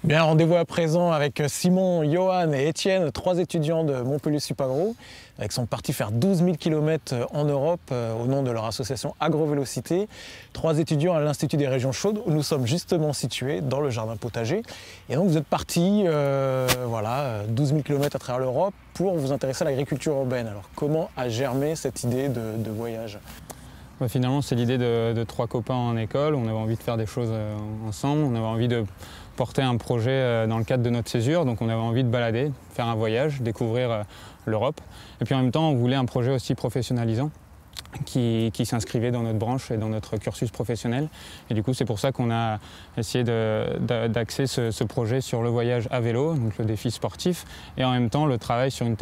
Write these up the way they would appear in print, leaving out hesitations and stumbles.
Bien, rendez-vous à présent avec Simon, Johan et Étienne, 3 étudiants de Montpellier Supagro, qui sont partis faire 12 000 km en Europe au nom de leur association Agrovélocité. 3 étudiants à l'Institut des régions chaudes où nous sommes justement situés dans le jardin potager. Et donc vous êtes partis 12 000 km à travers l'Europe pour vous intéresser à l'agriculture urbaine. Alors comment a germé cette idée de voyage ? Finalement, c'est l'idée de 3 copains en école. On avait envie de faire des choses ensemble. On avait envie de porter un projet dans le cadre de notre césure. Donc on avait envie de balader, faire un voyage, découvrir l'Europe. Et puis en même temps, on voulait un projet aussi professionnalisant qui s'inscrivait dans notre branche et dans notre cursus professionnel. Et du coup, c'est pour ça qu'on a essayé d'axer ce projet sur le voyage à vélo, donc le défi sportif, et en même temps le travail sur une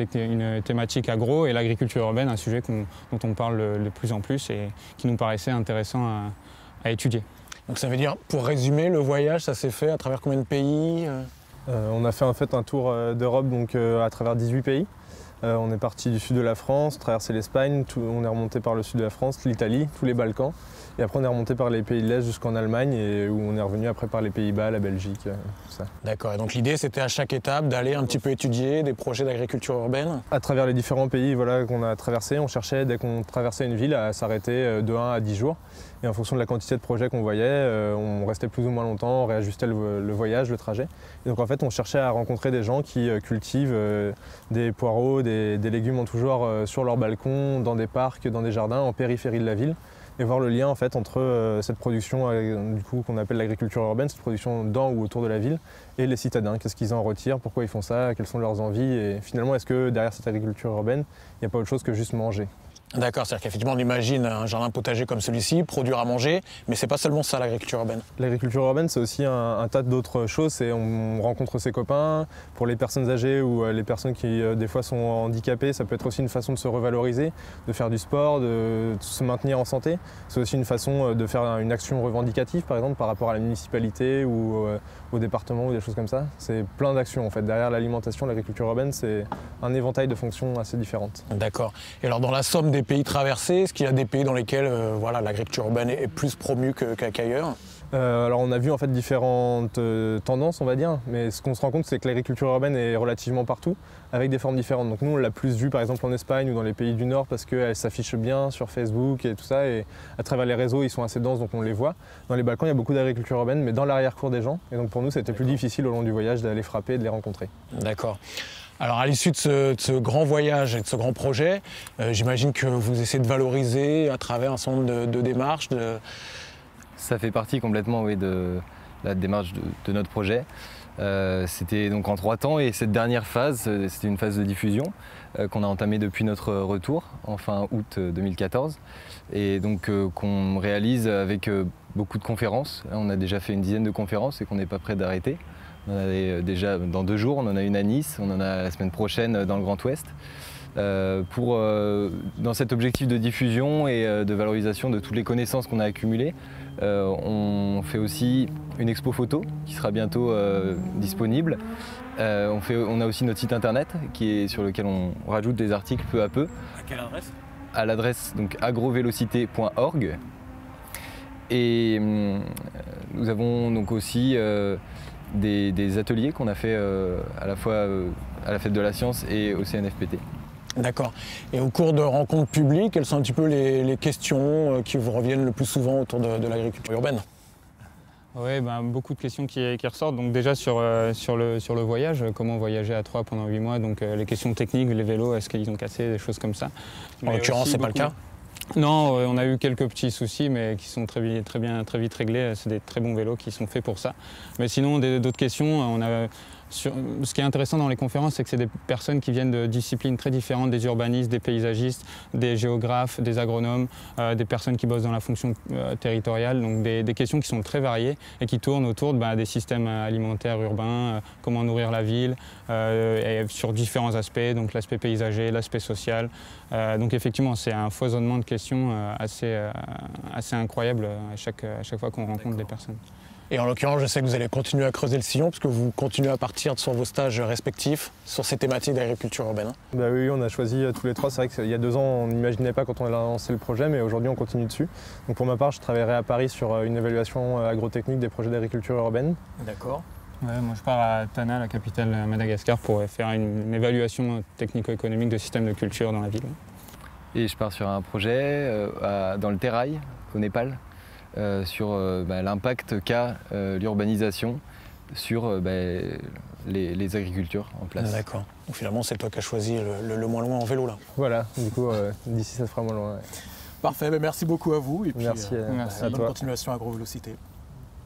thématique agro et l'agriculture urbaine, un sujet dont on parle de plus en plus et qui nous paraissait intéressant à étudier. Donc ça veut dire, pour résumer, le voyage, ça s'est fait à travers combien de pays ? On a fait en fait un tour d'Europe à travers 18 pays. On est parti du sud de la France, traversé l'Espagne, on est remonté par le sud de la France, l'Italie, tous les Balkans. Et après on est remonté par les pays de l'Est jusqu'en Allemagne et où on est revenu après par les Pays-Bas, la Belgique, tout ça. D'accord, et donc l'idée c'était à chaque étape d'aller un petit peu étudier des projets d'agriculture urbaine ? À travers les différents pays qu'on a traversés, on cherchait dès qu'on traversait une ville à s'arrêter de 1 à 10 jours. Et en fonction de la quantité de projets qu'on voyait, on restait plus ou moins longtemps, on réajustait le voyage, le trajet. Et donc en fait on cherchait à rencontrer des gens qui cultivent des poireaux, des légumes en tout genre sur leur balcon, dans des parcs, dans des jardins, en périphérie de la ville. Et voir le lien en fait entre cette production qu'on appelle l'agriculture urbaine, cette production dans ou autour de la ville, et les citadins. Qu'est-ce qu'ils en retirent, pourquoi ils font ça, quelles sont leurs envies, et finalement est-ce que derrière cette agriculture urbaine, il n'y a pas autre chose que juste manger ? D'accord, c'est-à-dire qu'effectivement on imagine un jardin potager comme celui-ci, produire à manger, mais c'est pas seulement ça l'agriculture urbaine. L'agriculture urbaine c'est aussi un tas d'autres choses, on rencontre ses copains, pour les personnes âgées ou les personnes qui des fois sont handicapées, ça peut être aussi une façon de se revaloriser, de faire du sport, de se maintenir en santé. C'est aussi une façon de faire une action revendicative par exemple par rapport à la municipalité ou au département ou des choses comme ça. C'est plein d'actions en fait. Derrière l'alimentation, l'agriculture urbaine c'est un éventail de fonctions assez différentes. D'accord. Et alors dans la somme des pays traversés, est-ce qu'il y a des pays dans lesquels l'agriculture urbaine est plus promue qu'ailleurs ? Alors on a vu en fait différentes tendances on va dire, mais ce qu'on se rend compte c'est que l'agriculture urbaine est relativement partout, avec des formes différentes. Donc nous on l'a plus vu par exemple en Espagne ou dans les pays du Nord parce qu'elle s'affiche bien sur Facebook et tout ça, et à travers les réseaux ils sont assez denses donc on les voit. Dans les Balkans il y a beaucoup d'agriculture urbaine mais dans l'arrière-cour des gens, et donc pour nous c'était plus difficile au long du voyage d'aller frapper et de les rencontrer. D'accord. Alors à l'issue de ce grand voyage et de ce grand projet, j'imagine que vous essayez de valoriser à travers un certain nombre de démarches. Ça fait partie complètement de la démarche de notre projet. C'était donc en 3 temps, et cette dernière phase, c'était une phase de diffusion qu'on a entamée depuis notre retour en fin août 2014, et donc qu'on réalise avec beaucoup de conférences. On a déjà fait une dizaine de conférences et qu'on n'est pas prêt d'arrêter. On en a déjà dans 2 jours, on en a une à Nice, on en a la semaine prochaine dans le Grand Ouest. Dans cet objectif de diffusion et de valorisation de toutes les connaissances qu'on a accumulées, on fait aussi une expo photo qui sera bientôt disponible. On a aussi notre site internet sur lequel on rajoute des articles peu à peu. À quelle adresse ? À l'adresse agrovélocité.org. Et nous avons donc aussi des ateliers qu'on a fait à la fois à la Fête de la Science et au CNFPT. D'accord. Et au cours de rencontres publiques, quelles sont un petit peu les questions qui vous reviennent le plus souvent autour de l'agriculture urbaine ? Oui, beaucoup de questions qui ressortent. Donc déjà sur le voyage, comment voyager à 3 pendant 8 mois, donc les questions techniques, les vélos, est-ce qu'ils ont cassé, des choses comme ça. En l'occurrence, c'est pas le cas ? Non, on a eu quelques petits soucis, mais qui sont très vite réglés. C'est des très bons vélos qui sont faits pour ça. Mais sinon, d'autres questions, ce qui est intéressant dans les conférences, c'est que c'est des personnes qui viennent de disciplines très différentes, des urbanistes, des paysagistes, des géographes, des agronomes, des personnes qui bossent dans la fonction territoriale. Donc des questions qui sont très variées et qui tournent autour des systèmes alimentaires urbains, comment nourrir la ville, et sur différents aspects, donc l'aspect paysager, l'aspect social. Donc effectivement, c'est un foisonnement de questions assez incroyable à chaque fois qu'on rencontre des personnes. Et en l'occurrence, je sais que vous allez continuer à creuser le sillon parce que vous continuez à partir sur vos stages respectifs sur ces thématiques d'agriculture urbaine. Oui, on a choisi tous les 3. C'est vrai qu'il y a 2 ans, on n'imaginait pas quand on a lancé le projet, mais aujourd'hui, on continue dessus. Donc pour ma part, je travaillerai à Paris sur une évaluation agrotechnique des projets d'agriculture urbaine. D'accord. Ouais, moi je pars à Tana, la capitale à Madagascar, pour faire une évaluation technico-économique de système de culture dans la ville. Et je pars sur un projet dans le Terai, au Népal, sur l'impact qu'a l'urbanisation sur les agricultures en place. D'accord. Donc finalement, c'est toi qui as choisi le moins loin en vélo là. Voilà, du coup, d'ici ça se fera moins loin. Ouais. Parfait, merci beaucoup à vous et puis Merci, merci. à bonne toi. continuation à AgroVélocité.